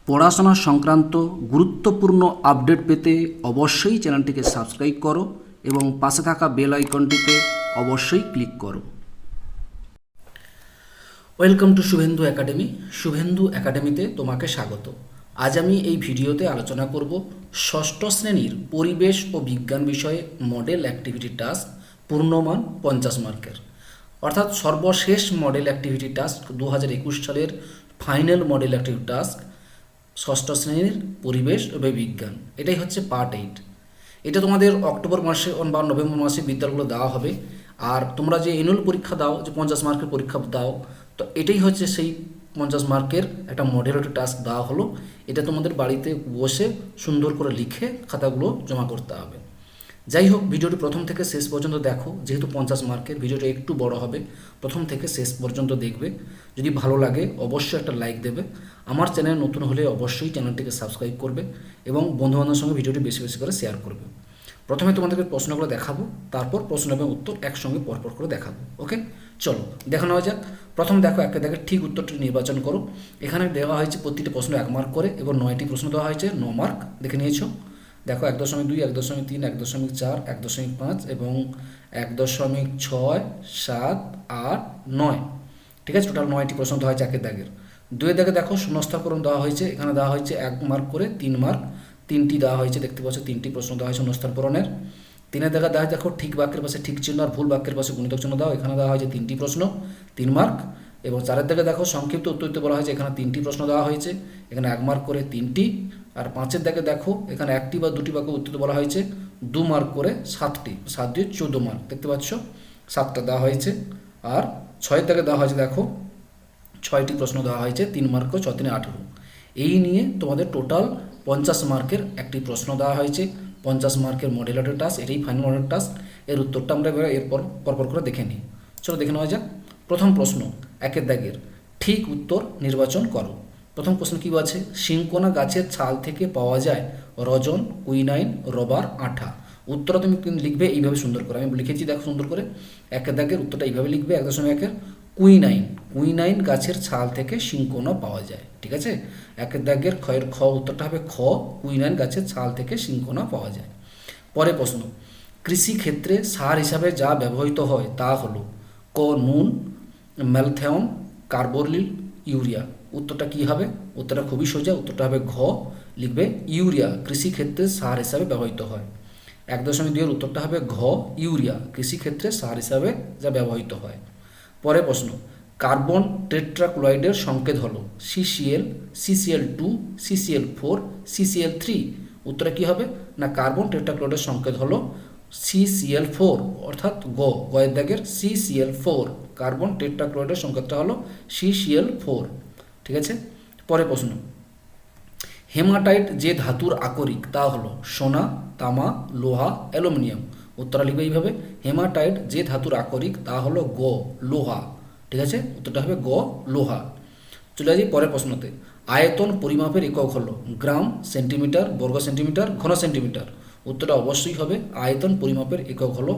পড়াশোনা সংক্রান্ত গুরুত্বপূর্ণ আপডেট পেতে অবশ্যই চ্যানেলটিকে সাবস্ক্রাইব করো এবং পাশে থাকা বেল আইকনটিতে অবশ্যই ক্লিক করো। Welcome to Suvendu academy. Suvendu একাডেমিতে তোমাকে স্বাগত। আজ আমি এই ভিডিওতে আলোচনা করব ষষ্ঠ শ্রেণীর পরিবেশ ও বিজ্ঞান বিষয়ে মডেল অ্যাক্টিভিটি টাস্ক পূর্ণমান 50 মার্কের, অর্থাৎ সর্বশেষ মডেল অ্যাক্টিভিটি টাস্ক 2021 সালের ফাইনাল মডেল অ্যাক্টিভিটি টাস্ক ষষ্ঠ শ্রেণীর পরিবেশ ও বিজ্ঞান। এটাই হচ্ছে পার্ট 8। এটা তোমাদের অক্টোবর মাসে বা নভেম্বর মাসে বিদ্যালয়গুলো দেওয়া হবে। আর তোমরা যে অ্যানুয়াল পরীক্ষা দাও, যে 50 মার্কের পরীক্ষা দাও, তো এটাই হচ্ছে সেই 50 মার্কের একটা মডেল একটা টাস্ক দেওয়া হলো। এটা তোমাদের বাড়িতে বসে সুন্দর করে লিখে খাতাগুলো জমা করতে হবে। যাই হোক, ভিডিওটি প্রথম থেকে শেষ পর্যন্ত দেখো। যেহেতু 50 মার্কের ভিডিওটা একটু বড় হবে, প্রথম থেকে শেষ পর্যন্ত দেখবে। যদি ভালো লাগে অবশ্যই একটা লাইক দেবে। আমার চ্যানেল নতুন হলে অবশ্যই চ্যানেলটিকে সাবস্ক্রাইব করবে এবং বন্ধুবান্ধবের সঙ্গে ভিডিওটি বেশি বেশি করে শেয়ার করবে। প্রথমে তোমাদেরকে প্রশ্নগুলো দেখাবো, তারপর প্রশ্ন এবং উত্তর একসঙ্গে পরপর করে দেখাবো। ওকে, চলো দেখা নেওয়া যাক। প্রথম দেখো, একে দেখে ঠিক উত্তরটি নির্বাচন করো। এখানে দেওয়া হয়েছে প্রতিটি প্রশ্ন 1 মার্ক করে এবং 9টি প্রশ্ন দেওয়া হয়েছে 9 মার্ক। দেখে নিয়েছো। দেখো 1.2, 1.3, 1.4, 1.5 এবং 1.6, 7, 8, 9। ঠিক আছে, টোটাল 9টি প্রশ্ন দেওয়া হয়েছে একের দাগের। 2-এর দাগে দেখো শূন্যস্থানপূরণ দেওয়া হয়েছে। এখানে দেওয়া হয়েছে 1 মার্ক করে 3 মার্ক। 3টি দেওয়া হয়েছে, দেখতে পাচ্ছ 3টি প্রশ্ন দেওয়া হয়েছে শূন্যস্থানপূরণের। 3-এর দাগে দেওয়া দেখো ঠিক বাক্যের পাশে ঠিক চিহ্ন আর ভুল বাক্যের পাশে গুণিতক চিহ্ন দাও। এখানে দেওয়া হয়েছে 3টি প্রশ্ন, 3 মার্ক। এবং 4-এর দাগে দেখো সংক্ষিপ্ত উত্তর দিতে বলা হয়েছে। এখানে 3টি প্রশ্ন দেওয়া হয়েছে, এখানে 1 মার্ক করে 3টি। আর 5-এর দাগে দেখো এখানে 1টি বা 2টি বাক্য উত্তর বলা হয়েছে, 2 মার্ক করে 7টি। 7 দিয়ে 14 মার্ক, দেখতে পাচ্ছ 7টা দেওয়া হয়েছে। আর 6-এর দাগে দেওয়া হয়েছে দেখো 6টি প্রশ্ন দেওয়া হয়েছে, 3 মার্ক করে 6 × 3 = 18। এই নিয়ে তোমাদের টোটাল 50 মার্কের একটি প্রশ্ন দেওয়া হয়েছে। 50 মার্কের মডেলের টাস্ক, এটাই ফাইনাল মডেল টাস্ক। এর উত্তরটা আমরা এরপর পরপর করে দেখে নিই। চলো দেখে নেওয়া যাক। প্রথম প্রশ্ন 1-এর দাগের ঠিক উত্তর নির্বাচন করো। প্রথম প্রশ্ন কী আছে? সিংকোনা গাছের ছাল থেকে পাওয়া যায় রজন, কুইনাইন, রবার, আঠা। উত্তরটা তুমি লিখবে এইভাবে সুন্দর করে। আমি লিখেছি দেখো সুন্দর করে। 1-এর দাগের উত্তরটা এইভাবে লিখবে 1.1-এর কুইনাইন। কুইনাইন গাছের ছাল থেকে সিংকোনা পাওয়া যায়। ঠিক আছে, 1-এর দাগের ক্ষয়ের খ উত্তরটা হবে খ, কুইনাইন গাছের ছাল থেকে সিংকোনা পাওয়া যায়। পরে প্রশ্ন, কৃষিক্ষেত্রে সার হিসাবে যা ব্যবহৃত হয় তা হলো ক নুন, ম্যালথিয়ন, কার্বোলিল, ইউরিয়া। উত্তরটা কী হবে? উত্তরটা খুবই সোজা, উত্তরটা হবে ঘ, লিখবে ইউরিয়া কৃষিক্ষেত্রে সার হিসাবে ব্যবহৃত হয়। 1.2-এর উত্তরটা হবে ঘ, ইউরিয়া কৃষিক্ষেত্রে সার হিসাবে যা ব্যবহৃত হয়। পরে প্রশ্ন, কার্বন টেট্রাক্লোরাইডের সংকেত হলো CCl, CCl2, CCl4, CCl3। উত্তরটা কী হবে? না, কার্বন টেট্রাক্লোরাইডের সংকেত হলো CCl4, অর্থাৎ গয়ের দাগের CCl4। কার্বন টেট্রাক্লোরাইডের সংকেতটা হলো CCl4। ঠিক আছে। পরে প্রশ্ন, হেমাটাইট যে ধাতুর আকরিক তা হলো সোনা, তামা, লোহা, অ্যালুমিনিয়াম। উত্তরটা লিখবে এইভাবে, হেমাটাইট যে ধাতুর আকরিক তা হলো লোহা। ঠিক আছে, উত্তরটা হবে লোহা। চলে যাই পরের প্রশ্নতে। আয়তন পরিমাপের একক হলো গ্রাম, সেন্টিমিটার, বর্গ সেন্টিমিটার, ঘন সেন্টিমিটার। উত্তরটা অবশ্যই হবে আয়তন পরিমাপের একক হলো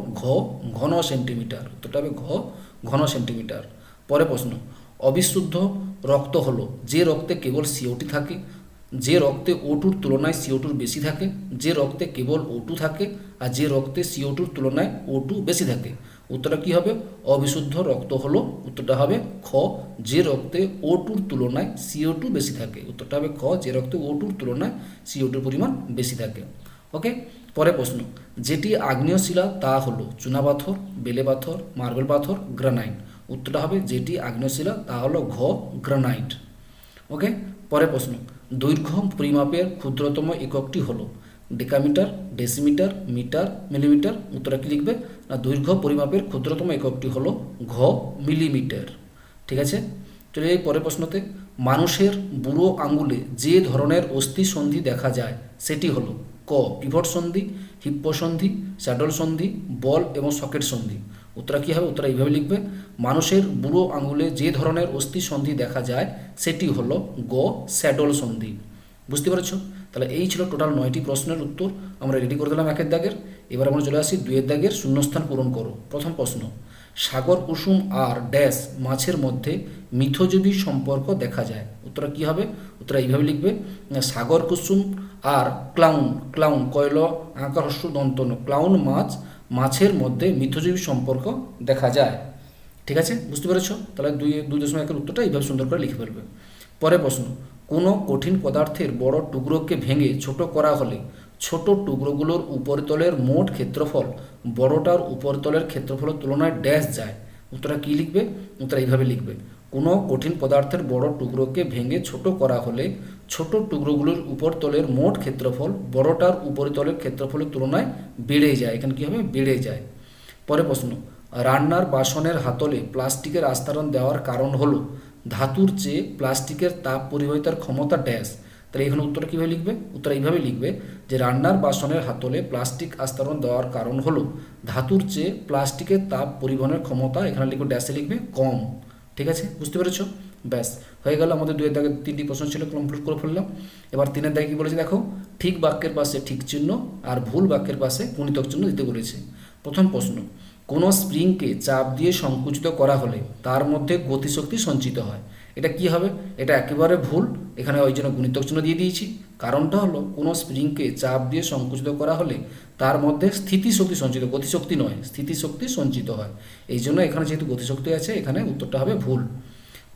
ঘন সেন্টিমিটার। উত্তরটা হবে ঘন সেন্টিমিটার। পরে প্রশ্ন, অবিশুদ্ধ রক্ত হলো যে রক্তে কেবল CO2 থাকে, যে রক্তে O2-র তুলনায় CO2 বেশি থাকে, যে রক্তে কেবল O2 থাকে, আর যে রক্তে CO2-র তুলনায় O2 বেশি থাকে। উত্তরটা কী হবে? অবিশুদ্ধ রক্ত হলো, উত্তরটা হবে খ, যে রক্তে O2-র তুলনায় CO2 বেশি থাকে। উত্তরটা হবে খ, যে রক্তে O2-র তুলনায় CO2-র পরিমাণ বেশি থাকে। ওকে। পরে প্রশ্ন, যেটি আগ্নেয় শিলা তা হলো চুনাপাথর, বেলে পাথর, মার্বেল পাথর, গ্রানাইট। উত্তরটা হবে যেটি আগ্নেয় শিলা তা হলো ঘ, গ্রানাইট। ওকে। পরে প্রশ্ন, দৈর্ঘ্য পরিমাপের ক্ষুদ্রতম এককটি হলো ডেকামিটার, ডেসিমিটার, মিটার, মিলিমিটার। উত্তরটা কি লিখবে? না, দৈর্ঘ্য পরিমাপের ক্ষুদ্রতম এককটি হলো ঘ, মিলিমিটার। ঠিক আছে। চলে যাই পরের প্রশ্নতে। মানুষের বুড়ো আঙ্গুলে যে ধরনের অস্থি সন্ধি দেখা যায় সেটি হলো ক পিভট সন্ধি, হিপ্পো সন্ধি, স্যাডল সন্ধি, বল এবং সকেট সন্ধি। উত্তরটা কী হবে? উত্তরটা এইভাবে লিখবে, মানুষের বুড়ো আঙুলে যে ধরনের অস্থি সন্ধি দেখা যায় সেটি হলো গ, স্যাডল সন্ধি। বুঝতে পেরেছ? তাহলে এই ছিল টোটাল 9টি প্রশ্নের উত্তর আমরা রেডি করে দিলাম 1-এর দাগের। এবার আমরা চলে আসি 2-এর দাগের শূন্যস্থান পূরণ করো। প্রথম প্রশ্ন, সাগর কুসুম আর ড্যাশ মাছের মধ্যে মিথজীবী সম্পর্ক দেখা যায়। উত্তরটা কী হবে? উত্তরটা এইভাবে লিখবে, সাগর কুসুম আর ক্লাউন, ক্লাউন কয়ল আকার হস্য দন্তন, ক্লাউন মাছের মধ্যে মিথজীবী সম্পর্ক দেখা যায়। ঠিক আছে, বুঝতে পেরেছ? তাহলে 2.1 উত্তরটা এইভাবে সুন্দর করে লিখে ফেলবে। পরে প্রশ্ন, কোনো কঠিন পদার্থের বড় টুকরোকে ভেঙে ছোট করা হলে ছোট টুকরোগুলোর উপরিতলের মোট ক্ষেত্রফল বড়টার উপরিতলের ক্ষেত্রফলের তুলনায় ড্যাশ যায়। উত্তরটা কী লিখবে? উত্তর এইভাবে লিখবে, কোনো কঠিন পদার্থের বড় টুকরোকে ভেঙে ছোট করা হলে ছোট টুকরোগুলোর উপরতলের মোট ক্ষেত্রফল বড়টার উপরিতলের ক্ষেত্রফলের তুলনায় বেড়ে যায়। এখানে কী হবে? বেড়ে যায়। পরে প্রশ্ন, রান্নার বাসনের হাতলে প্লাস্টিকের আস্তরণ দেওয়ার কারণ হলো ধাতুর চেয়ে প্লাস্টিকের তাপ পরিবাহিতার ক্ষমতা ড্যাশ। তাহলে এখানে উত্তরটা কীভাবে লিখবে? উত্তর এইভাবে লিখবে যে রান্নার বাসনের হাতলে প্লাস্টিক আস্তরণ দেওয়ার কারণ হলো ধাতুর চেয়ে প্লাস্টিকের তাপ পরিবহনের ক্ষমতা, এখানে লিখবে ড্যাশে লিখবে কম। ঠিক আছে, বুঝতে পেরেছ? ব্যাস হয়ে গেল, আমাদের 2 দাগে 3টি প্রশ্ন ছিল, কমপ্লিট করে ফেললাম। এবার 3 দাগে কী বলেছে দেখো, ঠিক বাক্যের পাশে ঠিক চিহ্ন আর ভুল বাক্যের পাশে গুণিতক চিহ্ন দিতে বলেছে। প্রথম প্রশ্ন, কোনো স্প্রিংকে চাপ দিয়ে সংকুচিত করা হলে তার মধ্যে গতিশক্তি সঞ্চিত হয়। এটা কি হবে? এটা একেবারে ভুল, এখানে ওই জন্য গুণিতক চিহ্ন দিয়ে দিয়েছি। কারণটা হলো কোনো স্প্রিংকে চাপ দিয়ে সংকুচিত করা হলে তার মধ্যে স্থিতিশক্তি সঞ্চিত, গতিশক্তি নয়, স্থিতিশক্তি সঞ্চিত হয়। এই জন্য এখানে যেহেতু গতিশক্তি আছে, এখানে উত্তরটা হবে ভুল।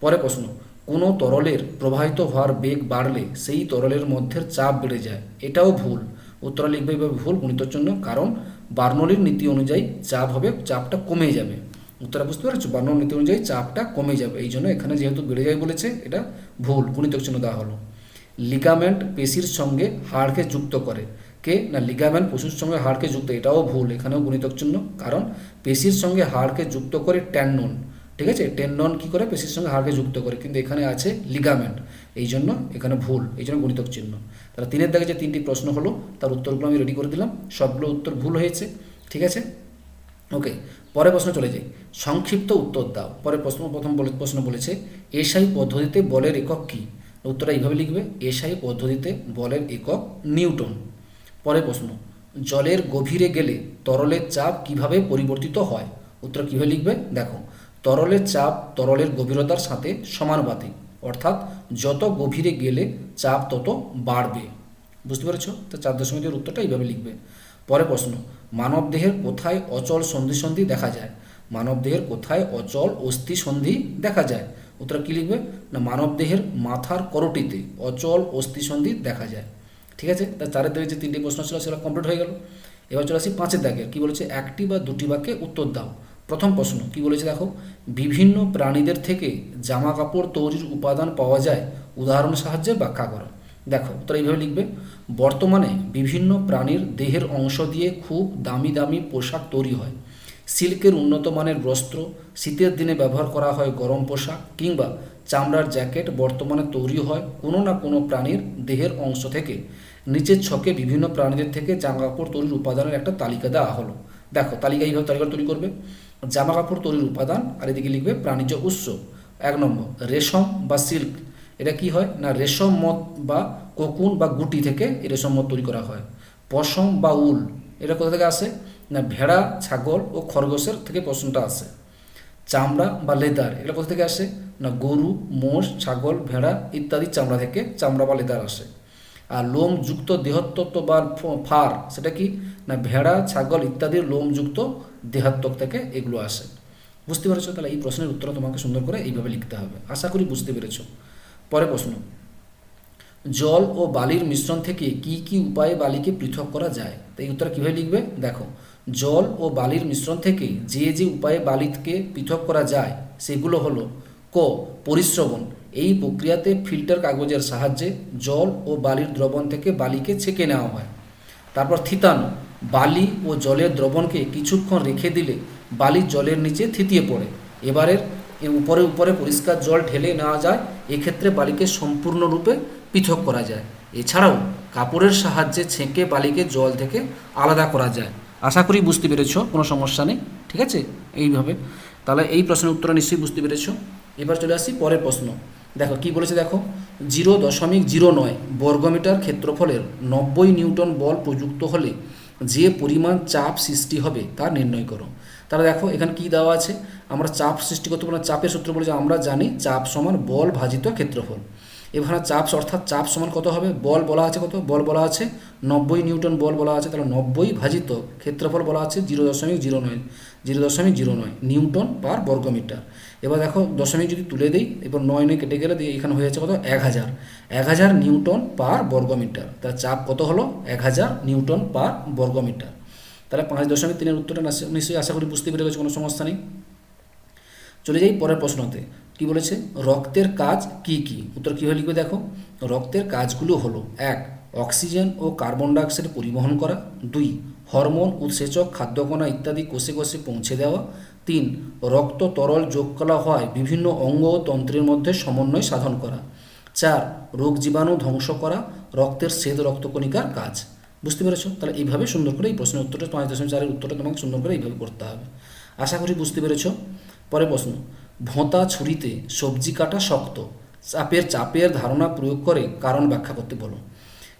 পরে প্রশ্ন, কোনো তরলের প্রবাহিত হওয়ার বেগ বাড়লে সেই তরলের মধ্যে চাপ বেড়ে যায়। এটাও ভুল, উত্তরটা লিখবে এইভাবে ভুল গুণিতক চিহ্ন, কারণ বার্নৌলির নীতি অনুযায়ী চাপ হবে, চাপটা কমে যাবে। উত্তরটা বুঝতে পারছো? বার্নৌলির নীতি অনুযায়ী চাপটা কমে যাবে, এই জন্য এখানে যেহেতু বেড়ে যায় বলেছে, এটা ভুল, গুণিতক চিহ্ন দেওয়া হলো। লিগামেন্ট পেশির সঙ্গে হাড়কে যুক্ত করে, কে না লিগামেন্ট পশুর সঙ্গে হাড়কে যুক্ত, এটাও ভুল, এখানেও গুণিতক চিহ্ন, কারণ পেশির সঙ্গে হাড়কে যুক্ত করে টেন্ডন। ঠিক আছে, টেন্ডন কী করে? পেশির সঙ্গে হাড়কে যুক্ত করে, কিন্তু এখানে আছে লিগামেন্ট, এই জন্য এখানে ভুল, এই জন্য গুণিতক চিহ্ন। তাহলে 3 দাগে যে 3টি প্রশ্ন হলো তার উত্তরগুলো আমি রেডি করে দিলাম, সবগুলো উত্তর ভুল হয়েছে। ঠিক আছে, ওকে। পরের প্রশ্ন চলে যাই, সংক্ষিপ্ত উত্তর দাও। পরের প্রশ্ন বলেছে এসআই পদ্ধতিতে বলের একক কী? উত্তরটা এইভাবে লিখবে, এসআই পদ্ধতিতে বলের একক নিউটন। পরের প্রশ্ন, জলের গভীরে গেলে তরলের চাপ কিভাবে পরিবর্তিত হয়? উত্তর কীভাবে লিখবে? দেখো, তরলের চাপ তরলের গভীরতার সাথে সমানুপাতিক, অর্থাৎ যত গভীরে গেলে চাপ তত বাড়বে। বুঝতে পেরেছ? তো 4.2 উত্তরটা এইভাবে লিখবে। পরে প্রশ্ন, মানবদেহের কোথায় অচল সন্ধি দেখা যায়? মানবদেহের কোথায় অচল অস্থি সন্ধি দেখা যায়? উত্তর কী লিখবে? না মানবদেহের মাথার করটিতে অচল অস্থি সন্ধি দেখা যায়। ঠিক আছে, তা 4 দাগে যে 3টি প্রশ্ন ছিল সেটা কমপ্লিট হয়ে গেল। এবার চলে আসি 5 দাগে, কী বলেছে? 1টি বা 2টি বাক্যে উত্তর দাও। প্রথম প্রশ্ন কী বলেছে দেখো, বিভিন্ন প্রাণীদের থেকে জামা কাপড় তৈরির উপাদান পাওয়া যায়, উদাহরণ সাহায্যে ব্যাখ্যা করো। দেখো, উত্তর এইভাবে লিখবে, বর্তমানে বিভিন্ন প্রাণীর দেহের অংশ দিয়ে খুব দামি দামি পোশাক তৈরি হয়। সিল্কের উন্নত মানের বস্ত্র, শীতের দিনে ব্যবহার করা হয় গরম পোশাক, কিংবা চামড়ার জ্যাকেট বর্তমানে তৈরি হয় কোনো না কোনো প্রাণীর দেহের অংশ থেকে। নিচের ছকে বিভিন্ন প্রাণীদের থেকে জামা কাপড় তৈরির উপাদানের একটা তালিকা দেওয়া হলো। দেখো, তালিকা এইভাবে তালিকা তৈরি করবে, জামা কাপড় তৈরির উপাদান, আর এদিকে লিখবে প্রাণীজ উৎস। 1 নম্বর, রেশম বা সিল্ক, এটা কি হয় না রেশম মদ বা কোকুন বা গুটি থেকে এই রেশম মদ তৈরি করা হয়। পশম বা উল, এটা কোথা থেকে আসে না ভেড়া, ছাগল ও খরগোশের থেকে পশমটা আসে। চামড়া বা লেদার, এটা কোথা থেকে আসে না গরু, মোষ, ছাগল, ভেড়া ইত্যাদি চামড়া থেকে চামড়া বা লেদার আসে। আর লোমযুক্ত দেহতত্ত্ব বা ফার, সেটা কি না ভেড়া, ছাগল ইত্যাদির লোমযুক্ত দেহাত্মক থেকে এগুলো আসে। বুঝতে পেরেছো? তাহলে এই প্রশ্নের উত্তর তোমাকে সুন্দর করে এইভাবে লিখতে হবে, আশা করি বুঝতে পেরেছো। পরে প্রশ্ন, জল ও বালির মিশ্রণ থেকে কি কি উপায়ে বালিকে পৃথক করা যায়? তো এই উত্তর কীভাবে লিখবে? দেখো, জল ও বালির মিশ্রণ থেকে যে যে উপায়ে বালিকে পৃথক করা যায় সেগুলো হলো ক পরিস্রবণ, এই প্রক্রিয়াতে ফিল্টার কাগজের সাহায্যে জল ও বালির দ্রবণ থেকে বালিকে ছেঁকে নেওয়া হয়। তারপর থিতানো, বালি ও জলের দ্রবণকে কিছুক্ষণ রেখে দিলে বালি জলের নিচে থিতিয়ে পড়ে, এবারের উপরে উপরে পরিষ্কার জল ঢেলে নেওয়া যায়, এক্ষেত্রে বালিকে সম্পূর্ণরূপে পৃথক করা যায়। এছাড়াও কাপড়ের সাহায্যে ছেঁকে বালিকে জল থেকে আলাদা করা যায়। আশা করি বুঝতে পেরেছ, কোনো সমস্যা নেই। ঠিক আছে, এইভাবে তাহলে এই প্রশ্নের উত্তর নিশ্চয়ই বুঝতে পেরেছ। এবার চলে আসি পরের প্রশ্ন। দেখো কি বলেছে, দেখো 0.09 বর্গমিটার ক্ষেত্রফলের 90 নিউটন বল প্রযুক্ত হলে যে পরিমাণ চাপ সৃষ্টি হবে তা নির্ণয় করো। তাহলে দেখো এখানে কি দেওয়া আছে, আমরা চাপ সৃষ্টি করতে পারবো। চাপের সূত্র বলে যে আমরা জানি চাপ সমান বল ভাজিত ক্ষেত্রফল। এখানে চাপ অর্থাৎ চাপ সমান কত হবে, বল বলা আছে কত, বল বলা আছে 90 নিউটন বল বলা আছে, তাহলে 90 ভাজিত ক্ষেত্রফল বলা আছে 0.09 নিউটন পার বর্গমিটার। এবার দেখো দশমিক যদি তুলে দিই, এবার 9 কেটে গেলে দিয়ে এখানে হয়ে যাচ্ছে কত 1000 নিউটন পার বর্গমিটার। তার চাপ কত হলো 1000 নিউটন পার বর্গমিটার। তাহলে 5.3 উত্তরটা নিশ্চয়ই আশা করি বুঝতে পেরে গেছে, কোনো সমস্যা নেই। চলে যাই পরের প্রশ্নতে। কি বলেছে, রক্তের কাজ কি কি? উত্তর কীভাবে লিখবে দেখো, রক্তের কাজগুলো হলো 1. অক্সিজেন ও কার্বন ডাইঅক্সাইড পরিবহন করা। 2. হরমোন, উৎসেচক, খাদ্যকণা ইত্যাদি কোষে কোষে পৌঁছে দেওয়া। 3. রক্ত তরল যোগ করা হয় বিভিন্ন অঙ্গ ও তন্ত্রের মধ্যে সমন্বয় সাধন করা। 4. রোগ জীবাণু ধ্বংস করা রক্তের শ্বেত রক্তকণিকার কাজ। বুঝতে পেরেছো? তাহলে এইভাবে সুন্দর করে এই প্রশ্নের উত্তরটা 5.4 উত্তরটা তোমাকে সুন্দর করে এইভাবে করতে হবে। আশা করি বুঝতে পেরেছো। পরের প্রশ্ন, ভোঁতা ছুরিতে সবজি কাটা শক্ত, চাপের ধারণা প্রয়োগ করে কারণ ব্যাখ্যা করতে বলো।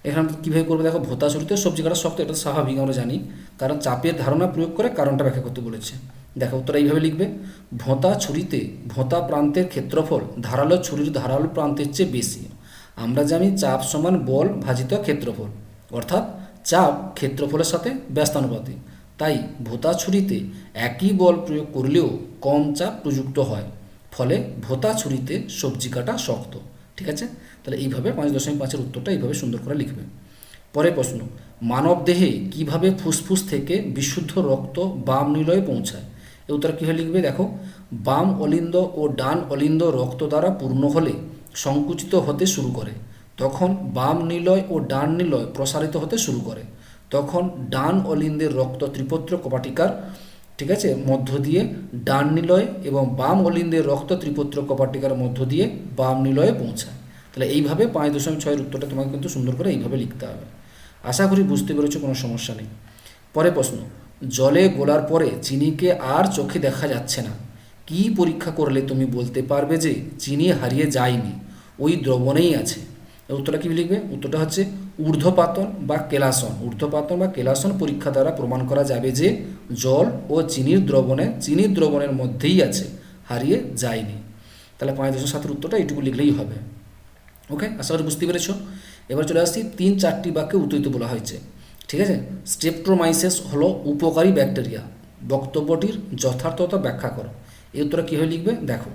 এখানে কীভাবে করবে দেখো, ভোঁতা ছুরিতে সবজি কাটা শক্ত, এটা তো স্বাভাবিক আমরা জানি, কারণ চাপের ধারণা প্রয়োগ করে কারণটা ব্যাখ্যা করতে বলেছে। দেখো উত্তরটা এইভাবে লিখবে, ভোঁতা ছুরিতে ভোঁতা প্রান্তের ক্ষেত্রফল ধারালো ছুরির ধারালো প্রান্তের চেয়ে বেশি। আমরা জানি চাপ সমান বল ভাজিত ক্ষেত্রফল, অর্থাৎ চাপ ক্ষেত্রফলের সাথে ব্যস্তানুপাতিক। তাই ভোঁতা ছুরিতে একই বল প্রয়োগ করলেও কম চাপ প্রযুক্ত হয়, ফলে ভোঁতা ছুরিতে সবজি কাটা শক্ত। ঠিক আছে, তাহলে এইভাবে 5.5 উত্তরটা এইভাবে সুন্দর করে লিখবে। পরের প্রশ্ন, মানব দেহে কিভাবে ফুসফুস থেকে বিশুদ্ধ রক্ত বাম নিলয়ে পৌঁছায়? এই উত্তর কীভাবে লিখবে দেখো, বাম অলিন্দ ও ডান অলিন্দ রক্ত দ্বারা পূর্ণ হলে সংকুচিত হতে শুরু করে, তখন বাম নিলয় ও ডান নিলয় প্রসারিত হতে শুরু করে, তখন ডান অলিন্দের রক্ত ত্রিপত্র কপাটিকার, ঠিক আছে, মধ্য দিয়ে ডান নিলয় এবং বাম অলিন্দের রক্ত ত্রিপত্র কপাটিকার মধ্য দিয়ে বাম নিলয়ে পৌঁছায়। তাহলে এইভাবে 5.6 উত্তরটা তোমাকে কিন্তু সুন্দর করে এইভাবে লিখতে হবে। আশা করি বুঝতে পেরেছো, কোনো সমস্যা নেই। পরে প্রশ্ন, জলে গোলার পরে চিনিকে আর চোখে দেখা যাচ্ছে না, কি পরীক্ষা করলে তুমি বলতে পারবে যে চিনি হারিয়ে যায়নি, ওই দ্রবণেই আছে? উত্তরটা কী লিখবে, উত্তরটা হচ্ছে ঊর্ধ্বপাতন বা কেলাসন। ঊর্ধ্বপাতন বা কেলাসন পরীক্ষা দ্বারা প্রমাণ করা যাবে যে জল ও চিনির দ্রবণের মধ্যেই আছে, হারিয়ে যায়নি। তাহলে 5.7 উত্তরটা এইটুকু লিখলেই হবে। ওকে, আশা করি বুঝতে পেরেছো। এবার চলে আসছি 3-4টি বাক্যে উত্তরিত বলা হয়েছে। ঠিক আছে, স্ট্রেপ্টোমাইসিস হলো উপকারী ব্যাকটেরিয়া, বক্তব্যটির যথার্থতা ব্যাখ্যা করো। এই উত্তরটা কীভাবে লিখবে দেখো,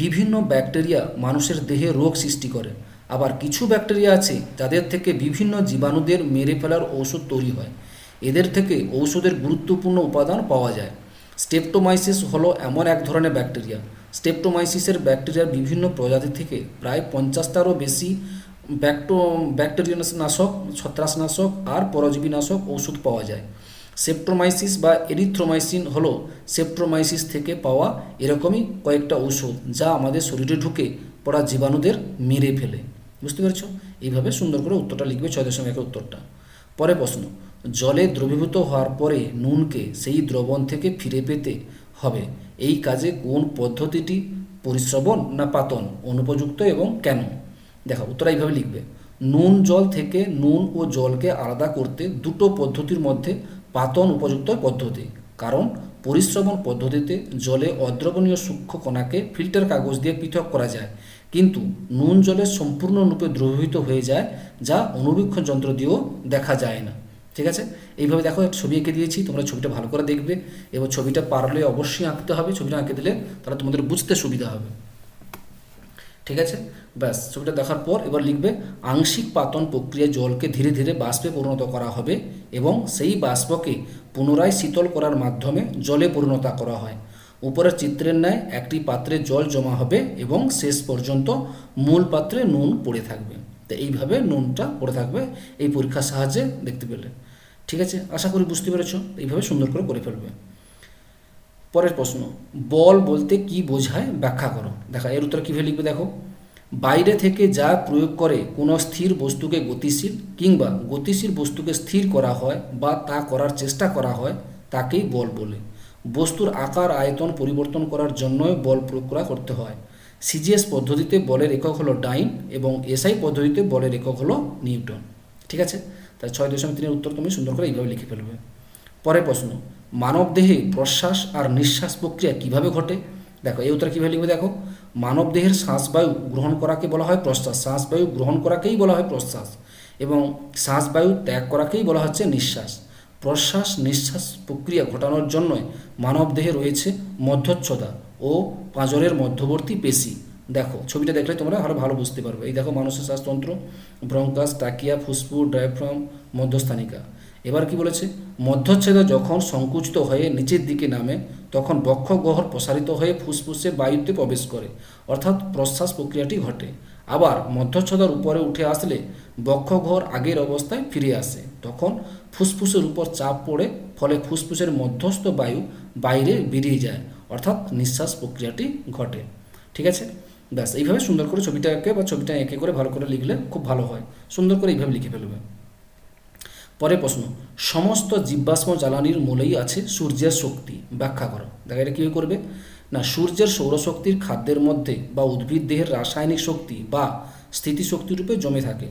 বিভিন্ন ব্যাকটেরিয়া মানুষের দেহে রোগ সৃষ্টি করে, আবার কিছু ব্যাকটেরিয়া আছে যাদের থেকে বিভিন্ন জীবাণুদের মেরে ফেলার ঔষধ তৈরি হয়, এদের থেকে ঔষধের গুরুত্বপূর্ণ উপাদান পাওয়া যায়। স্ট্রেপ্টোমাইসিস হলো এমন এক ধরনের ব্যাকটেরিয়া। স্ট্রেপ্টোমাইসিসের ব্যাকটেরিয়ার বিভিন্ন প্রজাতি থেকে প্রায় 50টারও বেশি ব্যাকটেরিয়ানাশক, ছত্রাকনাশক আর পরজীবীনাশক ঔষধ পাওয়া যায়। সেপ্টোমাইসিস বা এরিথ্রোমাইসিন হলো সেপ্টোমাইসিস থেকে পাওয়া এরকমই কয়েকটা ঔষধ যা আমাদের শরীরে ঢুকে পড়া জীবাণুদের মেরে ফেলে। বুঝতে পেরেছো? এইভাবে সুন্দর করে উত্তরটা লিখবে 6.1 উত্তরটা। পরে প্রশ্ন, জলে দ্রবীভূত হওয়ার পরে নুনকে সেই দ্রবণ থেকে ফিরে পেতে হবে, এই কাজে কোন পদ্ধতিটি পরিশ্রবণ না পাতন অনুপযুক্ত এবং কেন? দেখো উত্তরটা এইভাবে লিখবে, নুন জল থেকে নুন ও জলকে আলাদা করতে দুটো পদ্ধতির মধ্যে পাতন উপযুক্ত পদ্ধতি, কারণ পরিশ্রবণ পদ্ধতিতে জলে অদ্রবণীয় সূক্ষ্ম কণাকে ফিল্টার কাগজ দিয়ে পৃথক করা যায়, কিন্তু নুন জলে সম্পূর্ণরূপে দ্রবীভূত হয়ে যায়, যা অণুবীক্ষণ যন্ত্র দিয়েও দেখা যায় না। ঠিক আছে, এইভাবে দেখো একটা ছবি এঁকে দিয়েছি, তোমরা ছবিটা ভালো করে দেখবে এবং ছবিটা পারলে অবশ্যই আঁকতে হবে। ছবিটা আঁকে দিলে তাহলে তোমাদের বুঝতে সুবিধা হবে। ঠিক আছে, ব্যাস ছবিটা দেখার পর এবার লিখবে, আংশিক পাতন প্রক্রিয়ায় জলকে ধীরে ধীরে বাষ্পে পরিণত করা হবে এবং সেই বাষ্পকে পুনরায় শীতল করার মাধ্যমে জলে পরিণত করা হয়। উপরের চিত্রের ন্যায় একটি পাত্রে জল জমা হবে এবং শেষ পর্যন্ত মূল পাত্রে নুন পড়ে থাকবে। তো এইভাবে নুনটা পড়ে থাকবে এই পরীক্ষার সাহায্যে দেখতে পেলে। ঠিক আছে, আশা করি বুঝতে পেরেছো। এইভাবে সুন্দর করে ফেলবে। পরের প্রশ্ন, বল বলতে কি বোঝায় ব্যাখ্যা করো। দেখা এর উত্তর কীভাবে লিখবে দেখো, বাইরে থেকে যা প্রয়োগ করে কোনো স্থির বস্তুকে গতিশীল কিংবা গতিশীল বস্তুকে স্থির করা হয় বা তা করার চেষ্টা করা হয় তাকেই বল বলে। বস্তুর আকার আয়তন পরিবর্তন করার জন্যই বল প্রয়োগ করতে হয়। সিজিএস পদ্ধতিতে বলের একক হলো ডাইন এবং এসআই পদ্ধতিতে বলের একক হলো নিউটন। ঠিক আছে, তাই 6.3 উত্তর তুমি সুন্দর করে এইভাবে লিখে ফেলবে। পরের প্রশ্ন, মানবদেহে প্রশ্বাস আর নিঃশ্বাস প্রক্রিয়া কিভাবে ঘটে? দেখো এই উত্তর কীভাবে লিখবে, দেখো মানবদেহের শ্বাসবায়ু গ্রহণ করাকে বলা হয় প্রশ্বাস, শ্বাসবায়ু গ্রহণ করাকেই বলা হয় প্রশ্বাস, এবং শ্বাসবায়ু ত্যাগ করাকেই বলা হচ্ছে নিঃশ্বাস। প্রশ্বাস নিঃশ্বাস প্রক্রিয়া ঘটানোর জন্যই মানবদেহে রয়েছে মধ্যচ্ছদা ও পাঁজরের মধ্যবর্তী পেশি। দেখো ছবিটা দেখলে তোমরা আরও ভালো বুঝতে পারবে। এই দেখো মানুষের শ্বাসতন্ত্র, ব্রঙ্কাস, ট্রাকিয়া, ফুসফুস, ডায়াফ্রাম, মধ্যস্থানিকা। এবার কি বলেছে, মধ্যচ্ছেদ যখন সংকুচিত হয়ে নিচের দিকে নামে তখন বক্ষগহ্বর প্রসারিত হয়ে ফুসফুসে বায়ুতে প্রবেশ করে, অর্থাৎ প্রশ্বাস প্রক্রিয়াটি ঘটে। আবার মধ্যচ্ছদার উপরে উঠে আসলে বক্ষগহ্বর আগের অবস্থায় ফিরে আসে, তখন ফুসফুসের উপর চাপ পড়ে, ফলে ফুসফুসের মধ্যস্থ বায়ু বাইরে বেরিয়ে যায়, অর্থাৎ নিঃশ্বাস প্রক্রিয়াটি ঘটে। ঠিক আছে, ব্যাস এইভাবে সুন্দর করে ছবিটাকে বা ছবিটা এঁকে করে ভালো করে লিখলে খুব ভালো হয়। সুন্দর করে এইভাবে লিখে ফেলবে। পরের প্রশ্ন, সমস্ত জীবাশ্ম জ্বালানির মূলেই আছে সূর্যের শক্তি, ব্যাখ্যা করো। দেখা এটা কীভাবে করবে না, সূর্যের সৌরশক্তির খাদ্যের মধ্যে বা উদ্ভিদ দেহের রাসায়নিক শক্তি বা স্থিতিশক্তি রূপে জমে থাকে।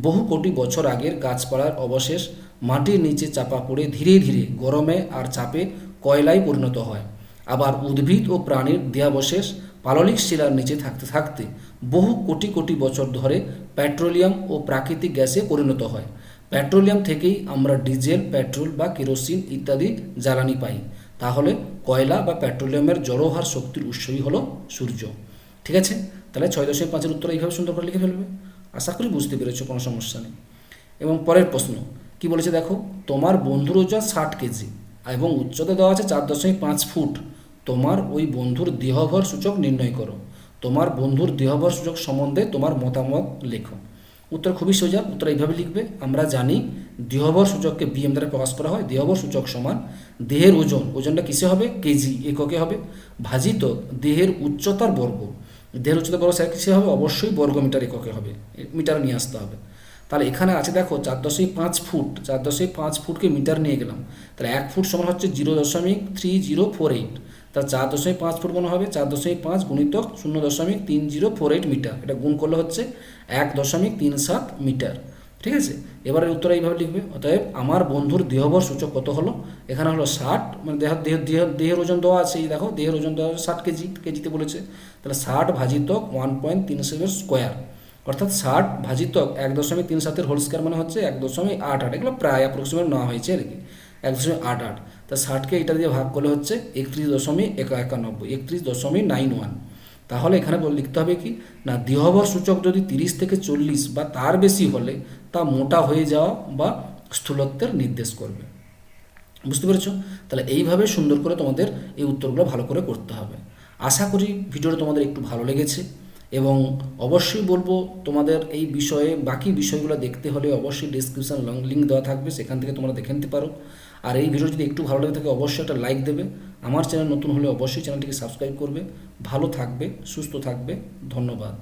বহু কোটি বছর আগের গাছপালার অবশেষ মাটির নিচে চাপা পড়ে ধীরে ধীরে গরমে আর চাপে কয়লায় পরিণত হয়। আবার উদ্ভিদ ও প্রাণীর দেহাবশেষ পাললিক শিলার নিচে থাকতে থাকতে বহু কোটি কোটি বছর ধরে পেট্রোলিয়াম ও প্রাকৃতিক গ্যাসে পরিণত হয়। পেট্রোলিয়াম থেকেই আমরা ডিজেল, পেট্রোল বা কেরোসিন ইত্যাদি জ্বালানি পাই। তাহলে কয়লা বা পেট্রোলিয়ামের জড়োহার শক্তির উৎসই হলো সূর্য। ঠিক আছে, তাহলে 6.5-এর উত্তর এইভাবে সুন্দর করে লিখে ফেলবে। আশা করি বুঝতে পেরেছো, কোনো সমস্যা নেই। এবং পরের প্রশ্ন কি বলেছে দেখো, তোমার বন্ধুর ওজন 60 কেজি এবং উচ্চতা দেওয়া আছে 4.5 ফুট। তোমার ওই বন্ধুর দেহভর সূচক নির্ণয় করো। তোমার বন্ধুর দেহভর সূচক সম্বন্ধে তোমার মতামত লেখো। উত্তর খুবই সোজা, উত্তর এইভাবে লিখবে। আমরা জানি দেহভর সূচককে বিএম দ্বারা প্রকাশ করা হয়। দেহভর সূচক সমান দেহের ওজন, ওজনটা কিসে হবে, কেজি এককে হবে, ভাজিত দেহের উচ্চতার বর্গ। দেহের উচ্চতার বর্গ স্যার কিসে হবে, অবশ্যই বর্গমিটার এককে হবে, মিটারে নিয়ে আসতে হবে। তাহলে এখানে আছে দেখো 4.5 ফুট, 4.5 ফুটকে মিটার নিয়ে গেলাম, তাহলে 1 ফুট সমান হচ্ছে 0.3048। তাহলে 4.5 ফুট মনে হবে 4.5 গুণিতক 0.3048 মিটার, এটা গুণ করলে হচ্ছে 1.37 মিটার। ঠিক আছে, এবারে উত্তর এইভাবে লিখবে। অতএব আমার বন্ধুর দেহভর সূচক কত হলো, এখানে হলো 60, মানে দেহের ওজন দেওয়া আছে, এই দেখো দেহের ওজন দেওয়া আছে 60 কেজি, কেজিতে বলেছে। তাহলে 60 ভাজিতক 1.37 স্কোয়ার, অর্থাৎ 60 ভাজিতক 1.37 হোল স্কোয়ার মানে হচ্ছে 1.88। এগুলো প্রায় অ্যাপ্রক্সিমেট নেওয়া হয়েছে আর কি, 1.88। তা 60কে এটা দিয়ে ভাগ করলে হচ্ছে 31.91, 31.91। তাহলে এখানে লিখতে হবে কি না, দেহভর সূচক যদি 30 থেকে 40 বা তার বেশি হলে তা মোটা হয়ে যাওয়া বা স্থূলত্বের নির্দেশ করবে। বুঝতে পেরেছো? তাহলে এইভাবে সুন্দর করে তোমাদের এই উত্তরগুলো ভালো করে করতে হবে। আশা করি ভিডিওটা তোমাদের একটু ভালো লেগেছে, এবং অবশ্যই বলবো তোমাদের এই বিষয়ে বাকি বিষয়গুলো দেখতে হলে অবশ্যই ডিসক্রিপশন লিঙ্ক দেওয়া থাকবে, সেখান থেকে তোমরা দেখে নিতে পারো। আর এই ভিডিও যদি একটু ভালো লেগে থাকে অবশ্যই একটা লাইক দেবে। আমার চ্যানেল নতুন হলে অবশ্যই চ্যানেলটিকে সাবস্ক্রাইব করবে। ভালো থাকবে, সুস্থ থাকবে, ধন্যবাদ।